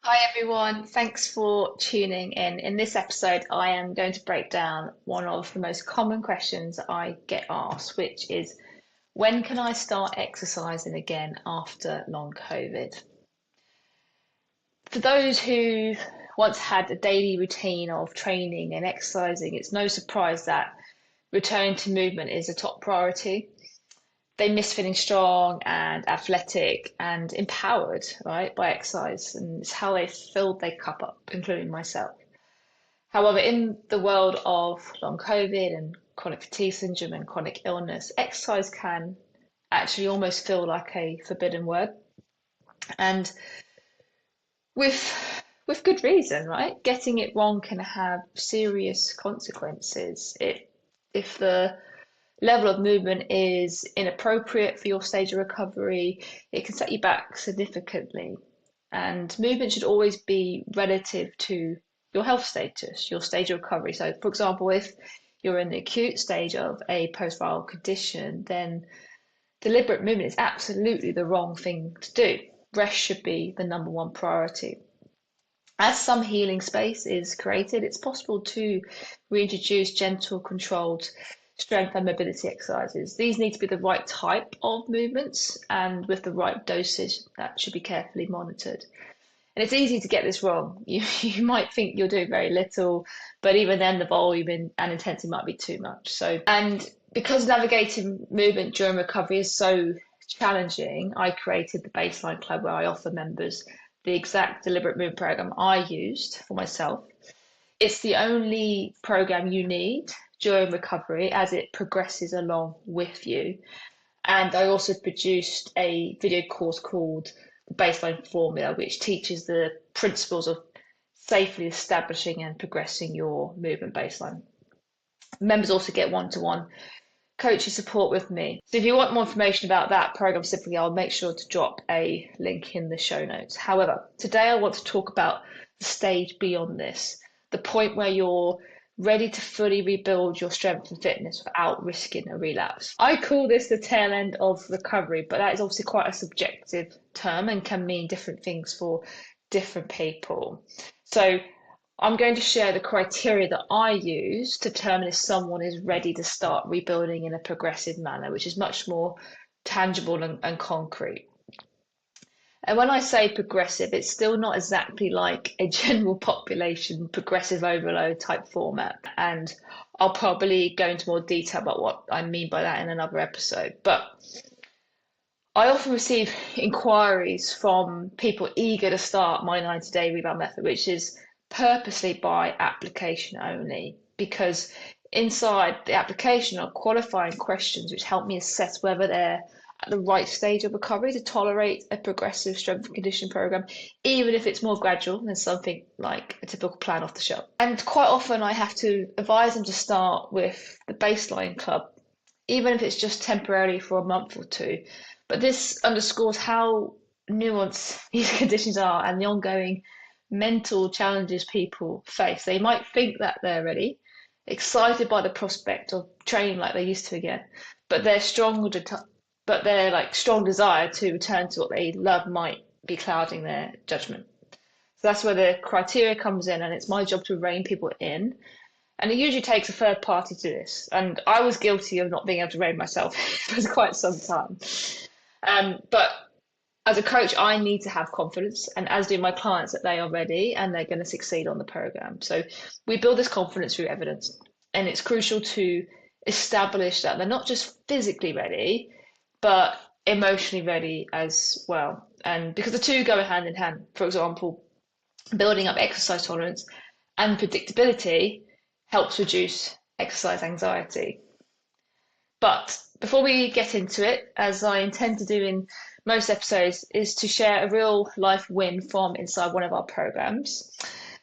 Hi everyone, thanks for tuning in. In this episode, I am going to break down one of the most common questions I get asked, which is when can I start exercising again after long COVID? For those who once had a daily routine of training and exercising, it's no surprise that returning to movement is a top priority. They miss feeling strong and athletic and empowered, right, by exercise. And it's how they filled their cup up, including myself. However, in the world of long COVID and chronic fatigue syndrome and chronic illness, exercise can actually almost feel like a forbidden word. And with good reason, right? Getting it wrong can have serious consequences. If the level of movement is inappropriate for your stage of recovery, it can set you back significantly. And movement should always be relative to your health status, your stage of recovery. So, for example, if you're in the acute stage of a post-viral condition, then deliberate movement is absolutely the wrong thing to do. Rest should be the number one priority. As some healing space is created, it's possible to reintroduce gentle, controlled strength and mobility exercises. These need to be the right type of movements and with the right dosage that should be carefully monitored. And it's easy to get this wrong. You might think you're doing very little, but even then the volume and intensity might be too much. And because navigating movement during recovery is so challenging, I created the Baseline Club where I offer members the exact deliberate movement program I used for myself. It's the only program you need during recovery as it progresses along with you. And I also produced a video course called the Baseline Formula, which teaches the principles of safely establishing and progressing your movement baseline. Members also get one-to-one coaching support with me. So if you want more information about that program specifically, I'll make sure to drop a link in the show notes. However, today I want to talk about the stage beyond this, the point where you're ready to fully rebuild your strength and fitness without risking a relapse. I call this the tail end of recovery, but that is obviously quite a subjective term and can mean different things for different people. So I'm going to share the criteria that I use to determine if someone is ready to start rebuilding in a progressive manner, which is much more tangible and concrete. And when I say progressive, it's still not exactly like a general population progressive overload type format. And I'll probably go into more detail about what I mean by that in another episode. But I often receive inquiries from people eager to start my 90-day rebound method, which is purposely by application only, because inside the application are qualifying questions which help me assess whether they're at the right stage of recovery to tolerate a progressive strength and conditioning program, even if it's more gradual than something like a typical plan off the shelf. And quite often I have to advise them to start with the Baseline Club, even if it's just temporarily for a month or two. But this underscores how nuanced these conditions are and the ongoing mental challenges people face. They might think that they're ready, excited by the prospect of training like they used to again, but their like strong desire to return to what they love might be clouding their judgment. So that's where the criteria comes in, and it's my job to rein people in. And it usually takes a third party to do this. And I was guilty of not being able to rein myself for quite some time. But as a coach, I need to have confidence, and as do my clients, that they are ready and they're going to succeed on the program. So we build this confidence through evidence, and it's crucial to establish that they're not just physically ready, but emotionally ready as well. And because the two go hand in hand, for example, building up exercise tolerance and predictability helps reduce exercise anxiety. But before we get into it, as I intend to do in most episodes, is to share a real life win from inside one of our programs.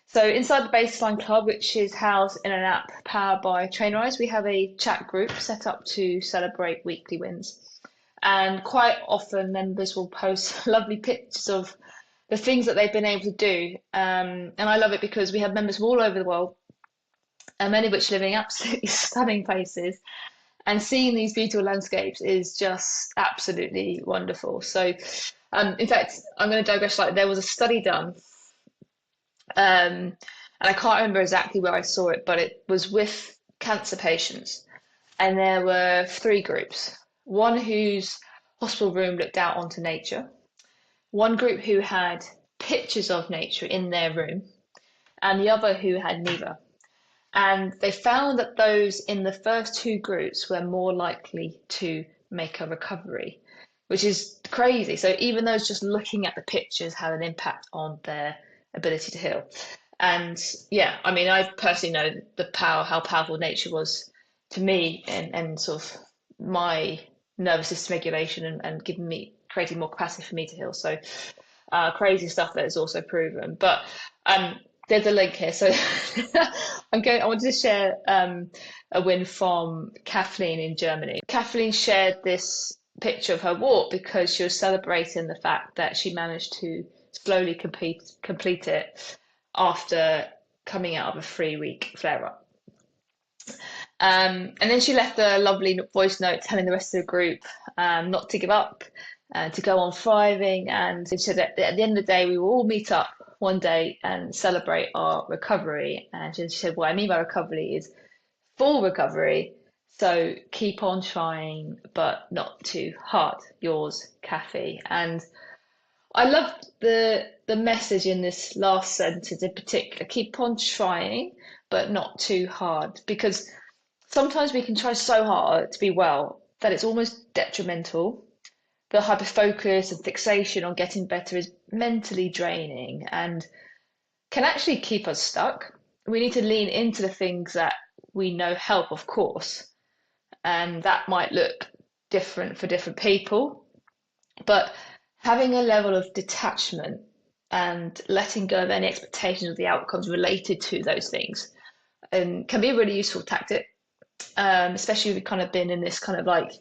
So inside the Baseline Club, which is housed in an app powered by Trainerize, we have a chat group set up to celebrate weekly wins. And quite often members will post lovely pictures of the things that they've been able to do. And I love it because we have members from all over the world, and many of which live in absolutely stunning places. And seeing these beautiful landscapes is just absolutely wonderful. So, in fact, I'm going to digress slightly. There was a study done And I can't remember exactly where I saw it, but it was with cancer patients. And there were three groups. One whose hospital room looked out onto nature, one group who had pictures of nature in their room, and the other who had neither. And they found that those in the first two groups were more likely to make a recovery, which is crazy. So even those just looking at the pictures had an impact on their ability to heal. And yeah, I mean, I personally know the power, how powerful nature was to me, and sort of my nervous system regulation, and giving me, creating more capacity for me to heal. So crazy stuff that is also proven. But there's a link here. So I wanted to share a win from Kathleen in Germany. Kathleen shared this picture of her walk because she was celebrating the fact that she managed to slowly complete it after coming out of a 3 week flare up. And then she left a lovely voice note telling the rest of the group not to give up, to go on thriving. And she said that at the end of the day, we will all meet up one day and celebrate our recovery. And she said, what I mean by recovery is full recovery. So keep on trying, but not too hard. Yours, Kathy. And I loved the message in this last sentence in particular. Keep on trying, but not too hard, because sometimes we can try so hard to be well that it's almost detrimental. The hyper focus and fixation on getting better is mentally draining and can actually keep us stuck. We need to lean into the things that we know help, of course, and that might look different for different people. But having a level of detachment and letting go of any expectations of the outcomes related to those things can be a really useful tactic, especially if we've kind of been in this kind of like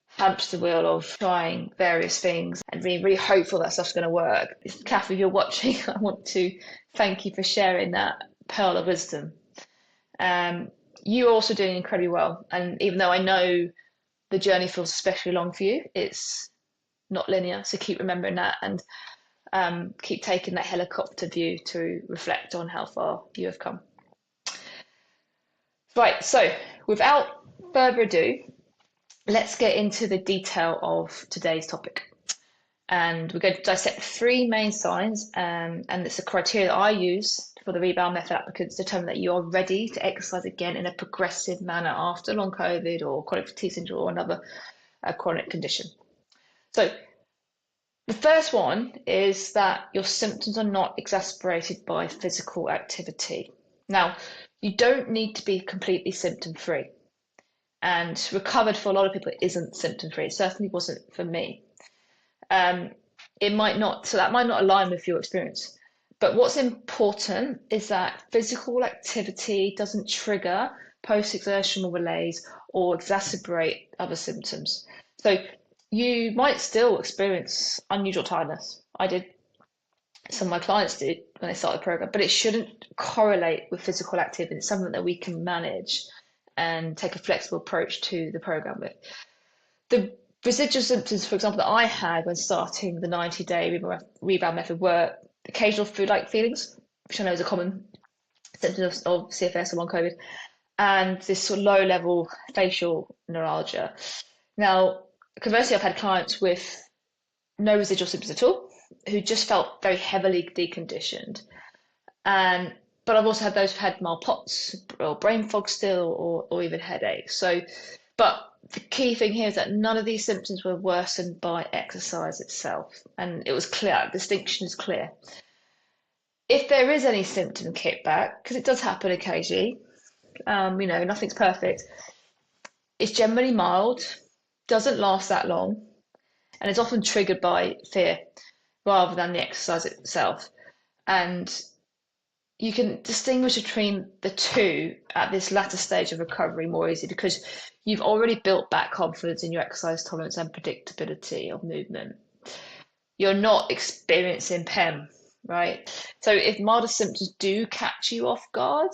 hamster wheel of trying various things and being really hopeful that stuff's going to work. Kath, if you're watching, I want to thank you for sharing that pearl of wisdom. You're also doing incredibly well. And even though I know the journey feels especially long for you, it's not linear. So keep remembering that, and keep taking that helicopter view to reflect on how far you have come. Right, so without further ado, let's get into the detail of today's topic. And we're going to dissect three main signs, and it's the criteria that I use for the Rebound Method applicants to determine that you are ready to exercise again in a progressive manner after long COVID or chronic fatigue syndrome or another chronic condition. So the first one is that your symptoms are not exacerbated by physical activity. Now, you don't need to be completely symptom free. And recovered for a lot of people isn't symptom free. It certainly wasn't for me. It might not, so that might not align with your experience. But what's important is that physical activity doesn't trigger post-exertional malaise or exacerbate other symptoms. So you might still experience unusual tiredness. I did. Some of my clients did when they started the program, but it shouldn't correlate with physical activity. It's something that we can manage and take a flexible approach to the program with. The residual symptoms, for example, that I had when starting the 90-day rebound method were occasional food-like feelings, which I know is a common symptom of CFS or long COVID, and this sort of low-level facial neuralgia. Now, conversely, I've had clients with no residual symptoms at all, who just felt very heavily deconditioned. But I've also had those who've had mild POTS or brain fog still, or even headaches. So, but the key thing here is that none of these symptoms were worsened by exercise itself, and it was clear. Distinction is clear. If there is any symptom kickback, because it does happen occasionally, nothing's perfect. It's generally mild, doesn't last that long, and is often triggered by fear rather than the exercise itself. And you can distinguish between the two at this latter stage of recovery more easily because you've already built back confidence in your exercise tolerance and predictability of movement. You're not experiencing PEM, right? So if milder symptoms do catch you off guard,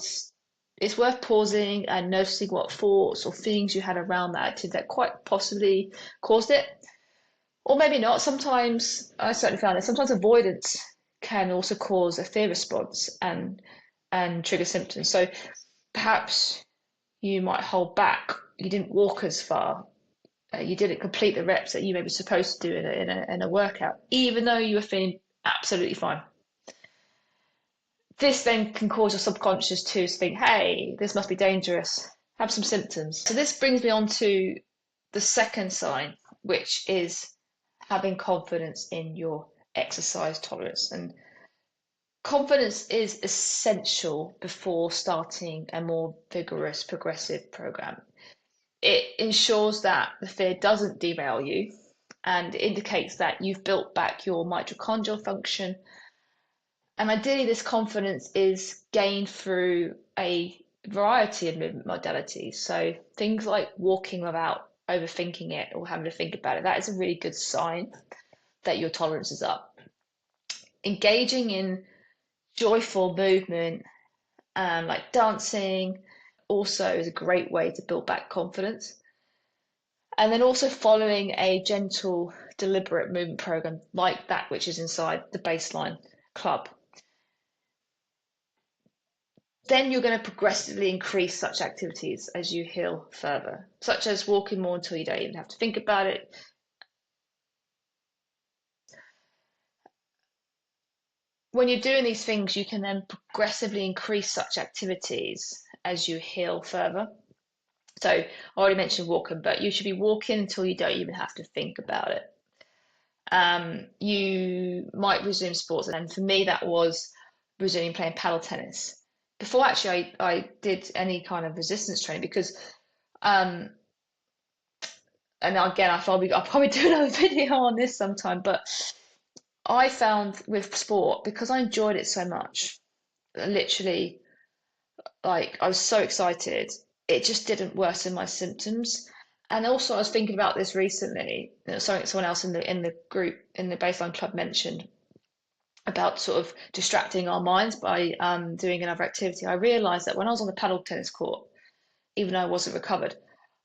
it's worth pausing and noticing what thoughts or feelings you had around that activity that quite possibly caused it. Or maybe not. Sometimes, I certainly found it, sometimes avoidance can also cause a fear response and trigger symptoms. So perhaps you might hold back. You didn't walk as far. You didn't complete the reps that you may be supposed to do in a workout, even though you were feeling absolutely fine. This then can cause your subconscious to think, hey, this must be dangerous, have some symptoms. So this brings me on to the second sign, which is having confidence in your exercise tolerance. And confidence is essential before starting a more vigorous progressive program. It ensures that the fear doesn't derail you and indicates that you've built back your mitochondrial function. And ideally, this confidence is gained through a variety of movement modalities. So things like walking without overthinking it or having to think about it, that is a really good sign that your tolerance is up. Engaging in joyful movement, like dancing, also is a great way to build back confidence. And then also following a gentle, deliberate movement program like that which is inside the baseline club. Then you're going to progressively increase such activities as you heal further, such as walking more until you don't even have to think about it. When you're doing these things, you can then progressively increase such activities as you heal further. So I already mentioned walking, but you should be walking until you don't even have to think about it. You might resume sports, and for me that was resuming playing paddle tennis. Before actually I did any kind of resistance training because and again I'll probably do another video on this sometime, but I found with sport, because I enjoyed it so much, literally, like I was so excited, it just didn't worsen my symptoms. And also I was thinking about this recently, something someone else in the group in the baseline club mentioned about sort of distracting our minds by doing another activity. I realized that when I was on the paddle tennis court, even though I wasn't recovered,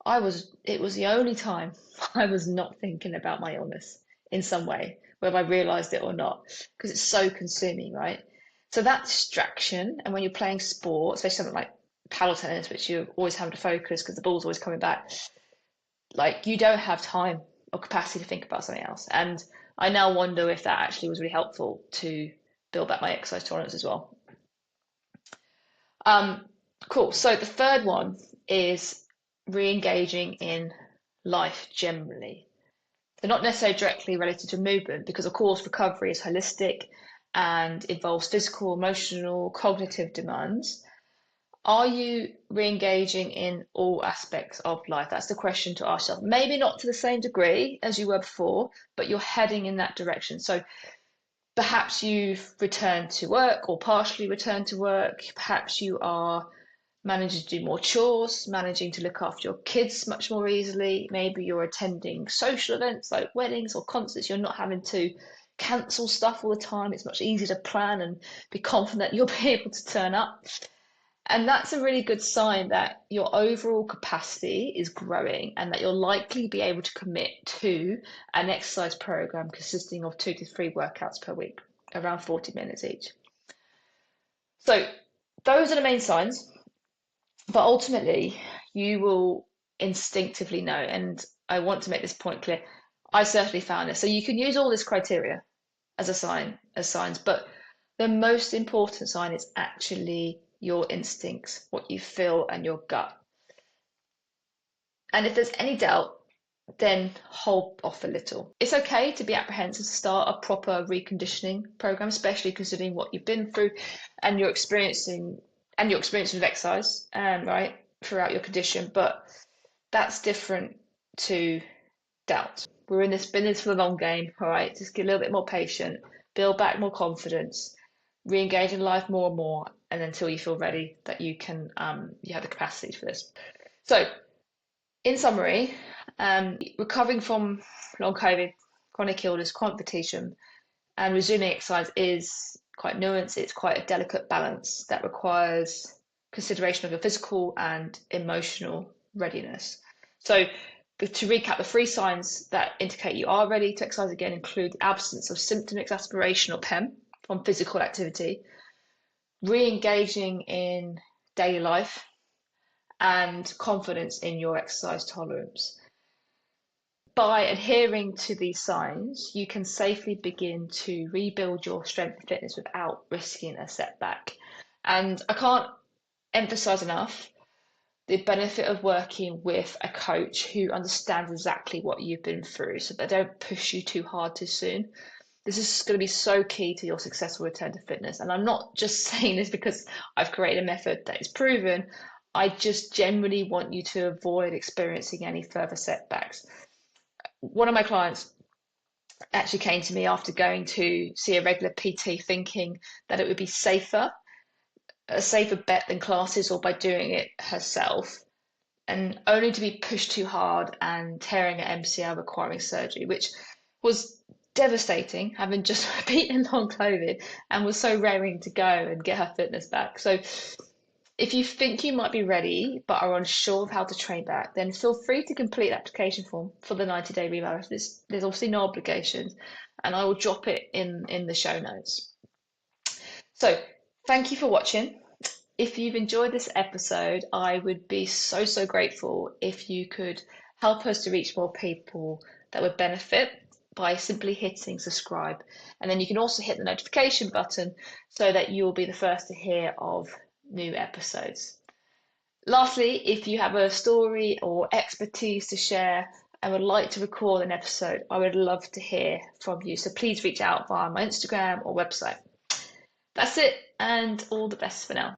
it was the only time I was not thinking about my illness in some way, whether I realized it or not, because it's so consuming, right? So that distraction, and when you're playing sport, especially something like paddle tennis, which you're always having to focus because the ball's always coming back, like you don't have time or capacity to think about something else. And I now wonder if that actually was really helpful to build back my exercise tolerance as well. Cool. So the third one is re-engaging in life generally. They're not necessarily directly related to movement because, of course, recovery is holistic and involves physical, emotional, cognitive demands. Are you re-engaging in all aspects of life? That's the question to ask yourself. Maybe not to the same degree as you were before, but you're heading in that direction. So perhaps you've returned to work or partially returned to work. Perhaps you are managing to do more chores, managing to look after your kids much more easily. Maybe you're attending social events like weddings or concerts. You're not having to cancel stuff all the time. It's much easier to plan and be confident that you'll be able to turn up. And that's a really good sign that your overall capacity is growing and that you'll likely be able to commit to an exercise program consisting of 2 to 3 workouts per week, around 40 minutes each. So those are the main signs. But ultimately, you will instinctively know. And I want to make this point clear. I certainly found this. So you can use all this criteria as signs, but the most important sign is actually your instincts, what you feel, and your gut. And if there's any doubt, then hold off a little. It's okay to be apprehensive to start a proper reconditioning program, especially considering what you've been through and your experience with exercise, right, throughout your condition. But that's different to doubt. We're in this for the long game, all right? Just get a little bit more patient, build back more confidence, re-engage in life more and more, and until you feel ready that you can, you have the capacity for this. So, in summary, recovering from long COVID, chronic illness, chronic fatigue, and resuming exercise is quite nuanced. It's quite a delicate balance that requires consideration of your physical and emotional readiness. So, to recap, the 3 signs that indicate you are ready to exercise again include the absence of symptom exasperation or PEM from physical activity, re-engaging in daily life, and confidence in your exercise tolerance. By adhering to these signs, you can safely begin to rebuild your strength and fitness without risking a setback. And I can't emphasize enough the benefit of working with a coach who understands exactly what you've been through, so they don't push you too hard too soon. This is going to be so key to your successful return to fitness. And I'm not just saying this because I've created a method that is proven. I just generally want you to avoid experiencing any further setbacks. One of my clients actually came to me after going to see a regular PT thinking that it would be a safer bet than classes or by doing it herself, and only to be pushed too hard and tearing an MCL requiring surgery, which was devastating, having just beaten long COVID and was so raring to go and get her fitness back. So if you think you might be ready but are unsure of how to train back, then feel free to complete the application form for the 90-day rebound. There's obviously no obligations, and I will drop it in the show notes. So thank you for watching. If you've enjoyed this episode, I would be so grateful if you could help us to reach more people that would benefit by simply hitting subscribe. And then you can also hit the notification button so that you'll be the first to hear of new episodes. Lastly, if you have a story or expertise to share and would like to record an episode, I would love to hear from you. So please reach out via my Instagram or website. That's it, and all the best for now.